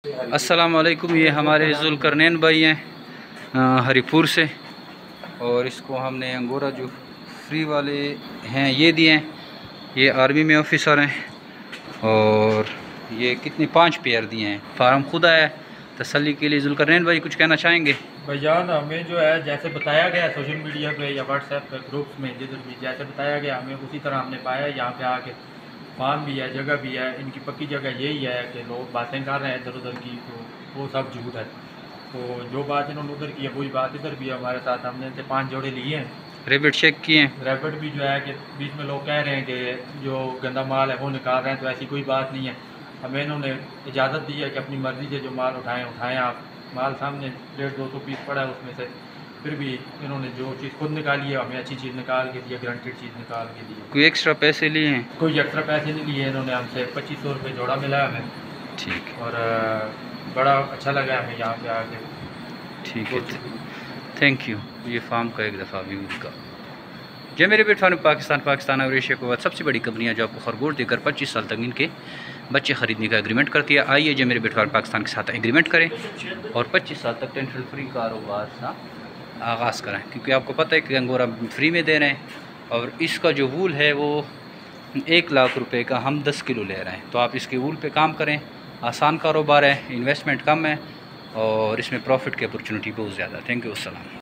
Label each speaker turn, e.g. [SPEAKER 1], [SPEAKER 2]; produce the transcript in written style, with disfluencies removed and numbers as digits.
[SPEAKER 1] अस्सलाम वालेकुम। ये हमारे जुल्करनैन भाई हैं हरिपुर से, और इसको हमने अंगोरा जो फ्री वाले हैं ये दिए हैं। ये आर्मी में ऑफिसर हैं और ये कितने 5 पेयर दिए हैं। फार्म खुद आया है। तसल्ली के लिए जुल्करनैन भाई कुछ कहना चाहेंगे?
[SPEAKER 2] भाईजान, हमें जो है जैसे बताया गया सोशल मीडिया पे या व्हाट्सएप पे ग्रुप्स में जिधर भी जैसे बताया गया हमें उसी तरह हमने पाया। यहाँ पे आके फार्म भी है, जगह भी है। इनकी पक्की जगह यही है कि लोग बातें कर रहे हैं इधर उधर की, तो वो सब झूठ है। तो जो बात इन्होंने उधर की है वही बात इधर भी है हमारे साथ। हमने इनसे 5 जोड़े लिए हैं,
[SPEAKER 1] रेबिट चेक किए हैं।
[SPEAKER 2] रैबिट भी जो है कि बीच में लोग कह रहे हैं कि जो गंदा माल है वो निकाल रहे हैं, तो ऐसी कोई बात नहीं है। हमें इन्होंने इजाज़त दी है कि अपनी मर्ज़ी से जो माल उठाएँ आप। माल सामने 150-200 पीस पड़ा है, उसमें से फिर भी इन्होंने जो चीज़ खुद निकाली है हमें अच्छी चीज़ निकाल के दी है, गारंटेड चीज़ निकाल के दी है।
[SPEAKER 1] कोई एक्स्ट्रा पैसे लिए हैं?
[SPEAKER 2] कोई एक्स्ट्रा पैसे नहीं लिए इन्होंने हमसे। 2500 रुपये जोड़ा मिला है हमें।
[SPEAKER 1] ठीक है,
[SPEAKER 2] और बड़ा अच्छा लगा हमें यहाँ पे आके।
[SPEAKER 1] ठीक है, थैंक यू। ये फार्म का एक दफ़ा व्यू का जो मेरे पेट फार्म पाकिस्तान और एशिया को सबसे बड़ी कंपनियां जो आपको खरगोश देकर 25 साल तक इनके बच्चे ख़रीदने का एग्रीमेंट करती है। आइए जो मेरे पेट फार्म पाकिस्तान के साथ एग्रीमेंट करें और 25 साल तक टेंशन फ्री कारोबार का आगाज़ करें, क्योंकि आपको पता है कि अंगोरा फ्री में दे रहे हैं और इसका जो वूल है वो 1 लाख रुपए का हम 10 किलो ले रहे हैं। तो आप इसके वूल पे काम करें। आसान कारोबार है, इन्वेस्टमेंट कम है और इसमें प्रॉफिट की अपॉर्चुनिटी बहुत ज़्यादा है। थैंक यू, अस्सलाम।